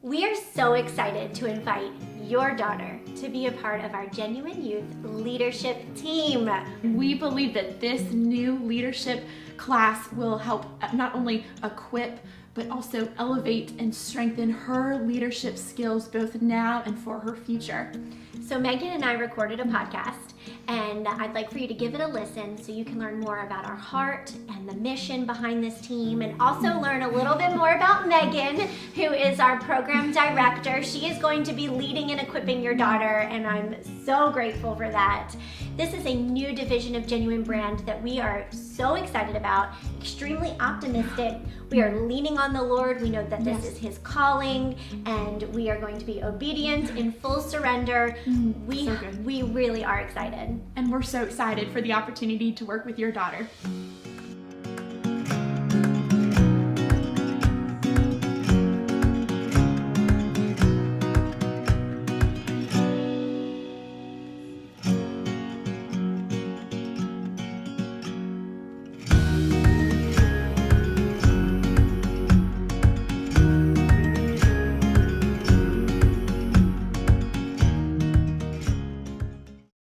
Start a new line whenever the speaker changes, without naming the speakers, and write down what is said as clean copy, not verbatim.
We are so excited to invite your daughter to be a part of our Genuine Youth leadership team.
We believe that this new leadership class will help not only equip, but also elevate and strengthen her leadership skills both now and for her future.
So Megan and I recorded a podcast, and I'd like for you to give it a listen so you can learn more about our heart and the mission behind this team, and also learn a little bit more about Megan, who is our program director. She is going to be leading and equipping your daughter, and I'm so grateful for that. This is a new division of Genuine Brand that we are so excited about, extremely optimistic. We are leaning on the Lord. We know that this is His calling, and we are going to be obedient in full surrender. We really are excited.
And we're so excited for the opportunity to work with your daughter.